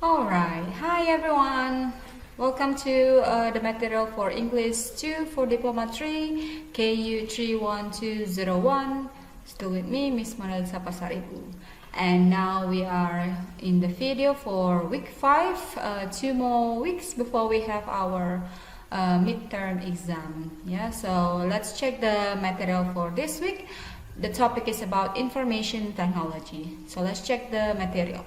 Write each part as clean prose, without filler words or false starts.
Alright, hi everyone. Welcome to the material for English 2 for Diploma 3, KU31201. Still with me, Miss Manalisa Pasaribu. And now we are in the video for week 5, 2 more weeks before we have our midterm exam. Yeah, so let's check the material for this week. The topic is about information technology. So let's check the material.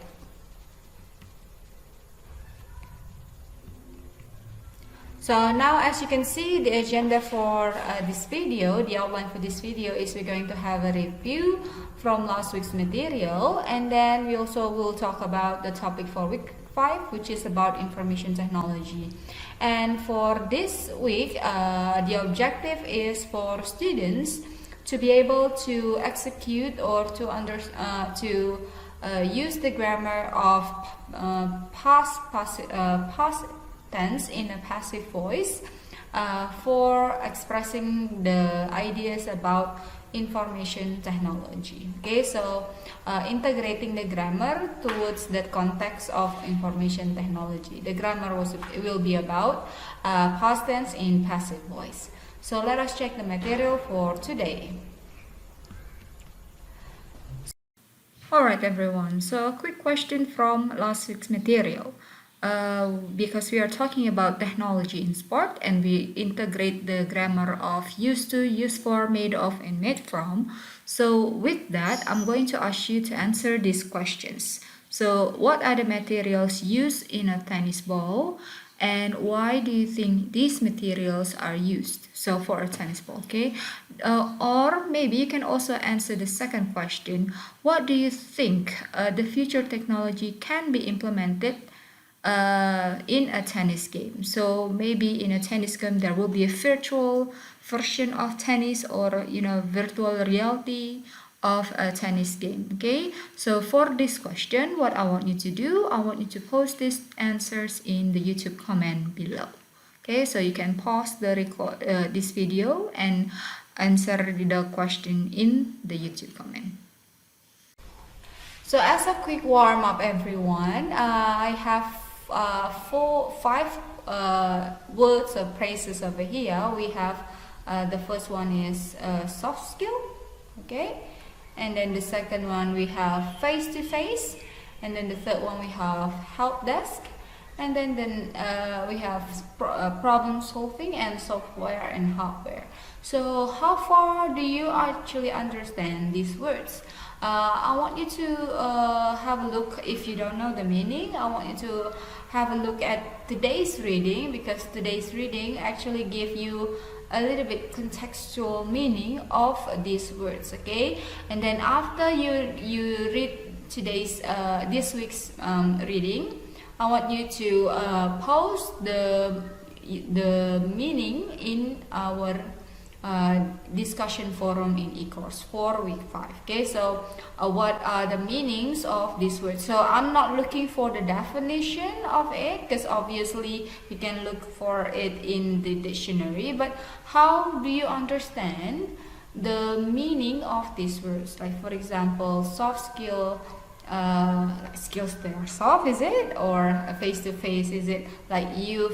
So now, as you can see, the agenda for this video, the outline for this video is we're going to have a review from last week's material, and then we also will talk about the topic for week 5, which is about information technology. And for this week, the objective is for students to be able to execute or to use the grammar of past tense in a passive voice for expressing the ideas about information technology. Okay, so integrating the grammar towards that context of information technology. The grammar will be about past tense in passive voice. So let us check the material for today. Alright everyone, so a quick question from last week's material. Because we are talking about technology in sport and we integrate the grammar of used to, used for, made of, and made from. So with that, I'm going to ask you to answer these questions. So what are the materials used in a tennis ball, and why do you think these materials are used? So for a tennis ball, okay? Or maybe you can also answer the second question. What do you think the future technology can be implemented in a tennis game? So maybe in a tennis game there will be a virtual version of tennis, or virtual reality of a tennis game. Okay, so for this question, what I want you to do, I want you to post these answers in the YouTube comment below. Okay, so you can pause the this video and answer the question in the YouTube comment. So as a quick warm-up everyone, I have 5 words or phrases over here. We have the first one is soft skill, okay, and then the second one we have face-to-face, and then the third one we have help desk, and then we have problem solving and software and hardware. So how far do you actually understand these words? I want you to have a look. If you don't know the meaning, I want you to have a look at today's reading, because today's reading actually give you a little bit contextual meaning of these words, okay? And then after you read today's this week's reading, I want you to post the meaning in our discussion forum in e-course for week 5. Okay, so what are the meanings of these words? So I'm not looking for the definition of it, because obviously you can look for it in the dictionary, but how do you understand the meaning of these words? Like for example, soft skill, skills that are soft, is it? Or face-to-face, is it like you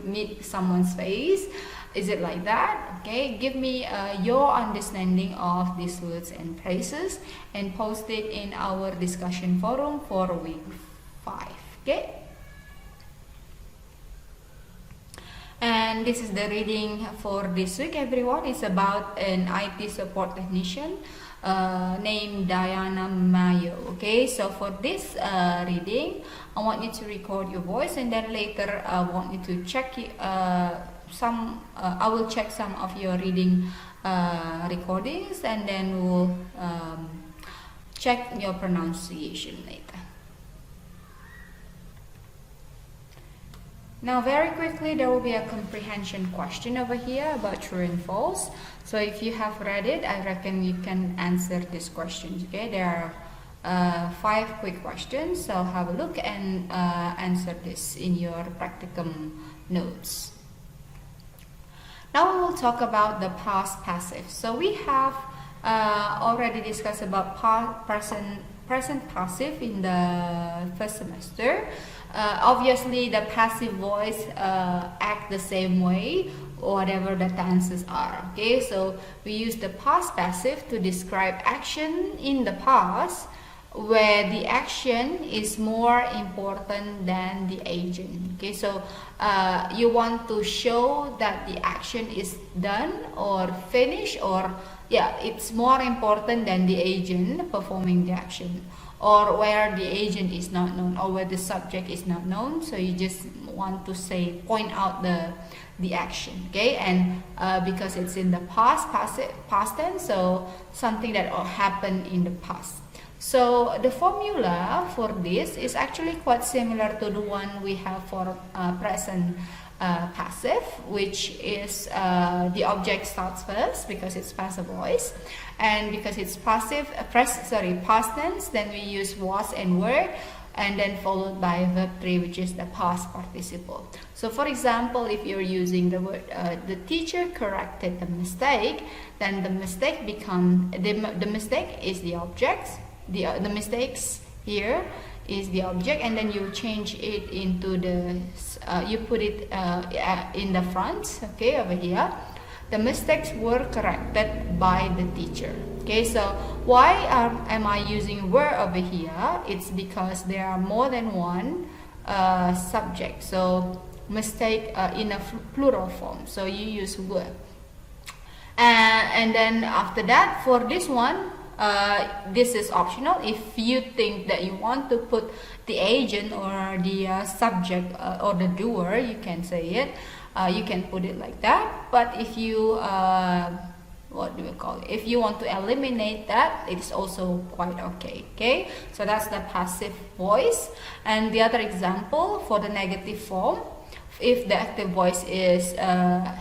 meet someone's face? Is it like that? Okay, give me your understanding of these words and phrases and post it in our discussion forum for week 5. Okay, and this is the reading for this week everyone. It's about an IT support technician named Diana Mayo. Okay, so for this reading, I want you to record your voice, and then later I want you to check I will check some of your reading recordings, and then we'll check your pronunciation later. Now very quickly, there will be a comprehension question over here about true and false. So if you have read it, I reckon you can answer these questions. Okay, there are 5 quick questions, so have a look and answer this in your practicum notes. Now we will talk about the past passive. So we have already discussed about present present passive in the first semester. Obviously, the passive voice act the same way, whatever the tenses are. Okay, so we use the past passive to describe action in the past, where the action is more important than the agent. Okay, so you want to show that the action is done or finished, or it's more important than the agent performing the action, or where the agent is not known, or where the subject is not known. So you just want to say, point out the action. Okay, and because it's in the past tense, so something that happened in the past. So the formula for this is actually quite similar to the one we have for present passive, which is the object starts first because it's passive voice, and because it's past tense, then we use was and were, and then followed by verb 3, which is the past participle. So for example, if you're using the word the teacher corrected the mistake, then the mistake the mistake is the object. The mistakes here is the object, and then you change it into you put it in the front. Okay, over here, the mistakes were corrected by the teacher. Okay, so why am I using were over here? It's because there are more than one subject. So mistake in a plural form, so you use were. And then after that, for this one, this is optional. If you think that you want to put the agent or the subject or the doer, you can say it. You can put it like that. But if you if you want to eliminate that, it's also quite okay. Okay, so that's the passive voice. And the other example for the negative form, if the active voice is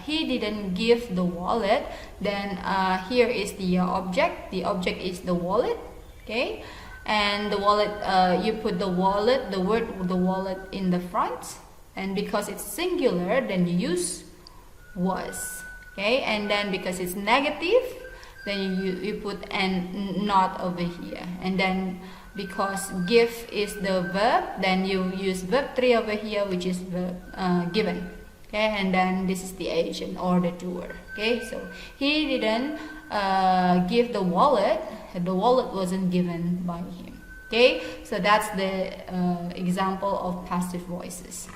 he didn't give the wallet, then here is the object. The object is the wallet. Okay, and the wallet, you put the wallet, the word the wallet in the front, and because it's singular, then you use was. Okay, and then because it's negative, then you put an not over here, and then because give is the verb, then you use verb 3 over here, which is verb given. Okay, and then this is the agent or the doer. Okay, so he didn't give the wallet wasn't given by him. Okay, so that's the example of passive voices.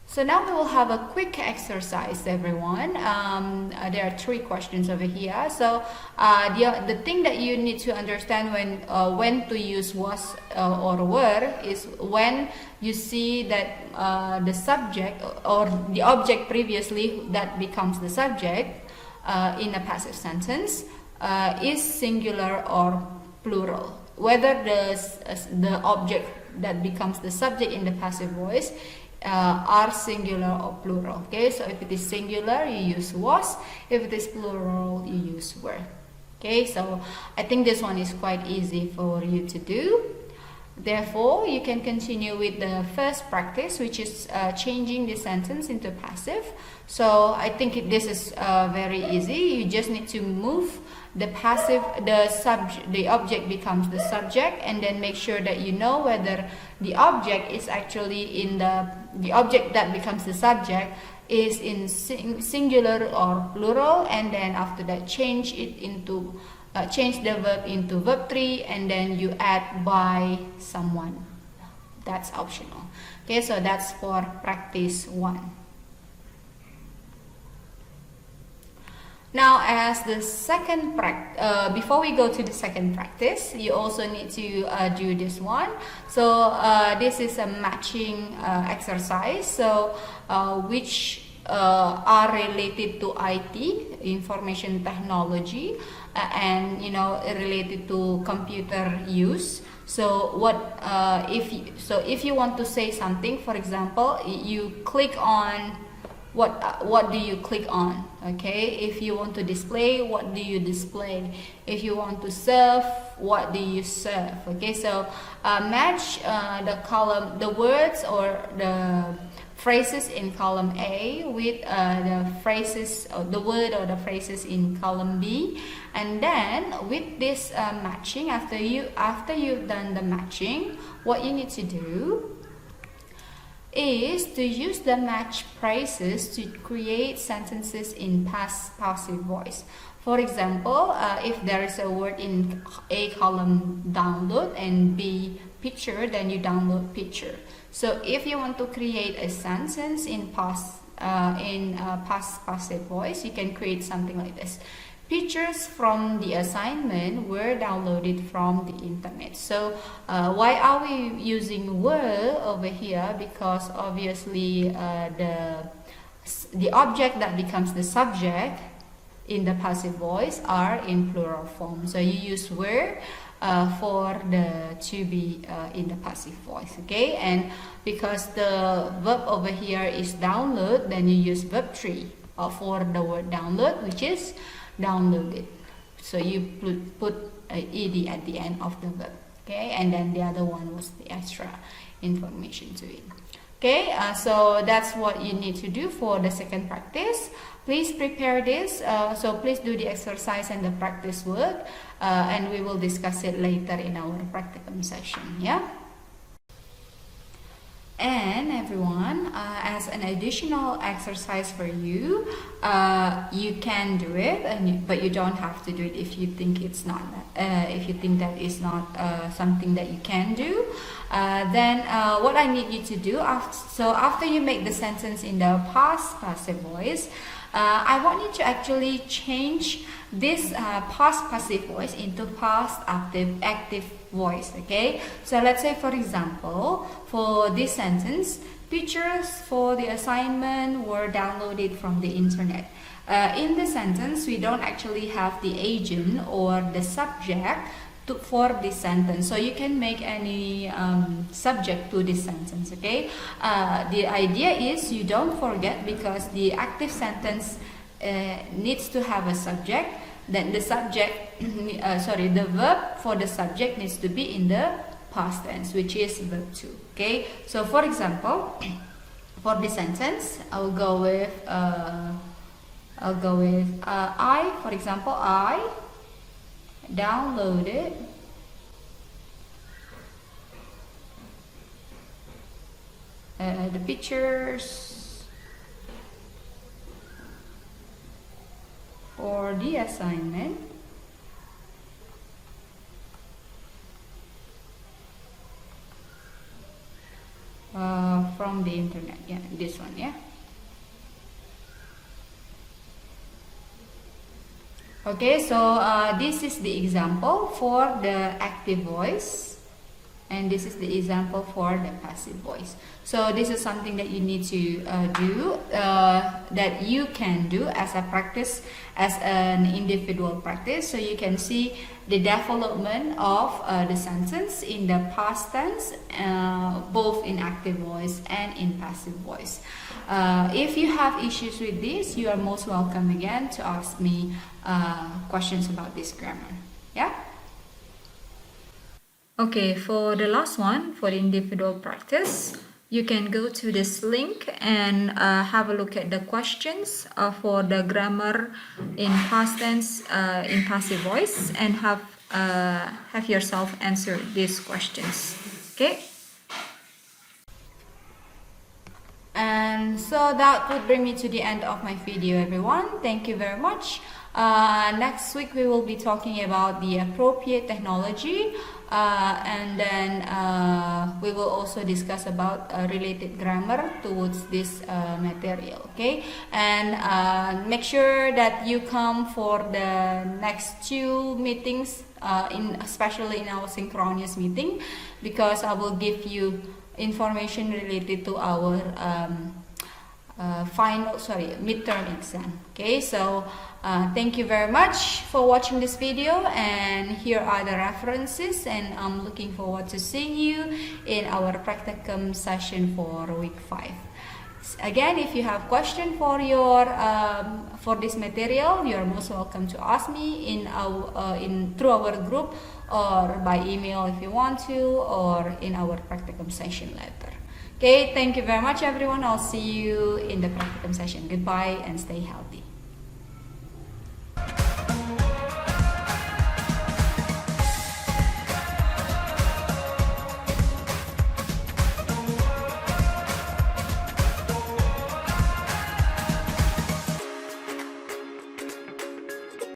So now we will have a quick exercise, everyone. There are 3 questions over here. So the thing that you need to understand when to use was or were is when you see that the subject or the object previously that becomes the subject in a passive sentence is singular or plural. Whether the object that becomes the subject in the passive voice are singular or plural. Okay, so if it is singular, you use was. If it is plural, you use were. Okay, so I think this one is quite easy for you to do. Therefore, you can continue with the first practice, which is changing the sentence into passive. So I think this is very easy. You just need to move the passive, the object becomes the subject, and then make sure that you know whether the object is actually in the object that becomes the subject is in singular or plural, and then after that change the verb into verb 3, and then you add by someone. That's optional. Okay, so that's for practice 1. Now, as the second before we go to the second practice, you also need to do this one. So this is a matching exercise. So which are related to IT, information technology, and related to computer use. So if you want to say something, for example, you click on what do you click on? Okay, if you want to display, what do you display? If you want to serve, what do you serve? Okay, so match the column, the words or the phrases in column A with the phrases or the word or the phrases in column B, and then with this matching, after you've done the matching, what you need to do is to use the match phrases to create sentences in past passive voice. For example, if there is a word in A column download and B picture, then you download picture. So if you want to create a sentence in past passive voice, you can create something like this. Pictures from the assignment were downloaded from the internet. So why are we using were over here? Because obviously the object that becomes the subject in the passive voice are in plural form. So you use were for the to be in the passive voice, okay? And because the verb over here is download, then you use verb 3 for the word download, which is downloaded. So you put ed at the end of the verb, okay? And then the other one was the extra information to it. Okay, so that's what you need to do for the second practice. Please prepare this. So please do the exercise and the practice work, and we will discuss it later in our practicum session. Yeah. And everyone, as an additional exercise for you, you can do it, but you don't have to do it if you think it's not. If you think that is not something that you can do, then what I need you to do after you make the sentence in the past passive voice, I want you to actually change this past passive voice into past active voice, okay? So let's say, for example, for this sentence, pictures for the assignment were downloaded from the internet. In the sentence, we don't actually have the agent or the subject for this sentence, so you can make any subject to this sentence, okay? The idea is you don't forget, because the active sentence needs to have a subject. Then the subject, the verb for the subject needs to be in the past tense, which is verb 2, okay? So for example, for this sentence, I'll go with I, for example, I downloaded the pictures for the assignment from the internet. Yeah, this one, yeah. Okay, so this is the example for the active voice, and this is the example for the passive voice. So this is something that you need to do, that you can do as a practice, as an individual practice, so you can see the development of the sentence in the past tense, both in active voice and in passive voice. If you have issues with this, you are most welcome again to ask me questions about this grammar. Yeah? Okay, for the last one, for the individual practice, you can go to this link and have a look at the questions for the grammar in past tense, in passive voice, and have yourself answer these questions. Okay? And so that would bring me to the end of my video, everyone. Thank you very much. Next week we will be talking about the appropriate technology, and then we will also discuss about related grammar towards this material, okay? And make sure that you come for the next 2 meetings, especially in our synchronous meeting, because I will give you information related to our midterm exam. Okay, so thank you very much for watching this video, and here are the references, and I'm looking forward to seeing you in our practicum session for week 5. Again, if you have question for your for this material, you are most welcome to ask me in our through our group, or by email if you want to, or in our practicum session later. Okay, thank you very much, everyone. I'll see you in the practicum session. Goodbye and stay healthy.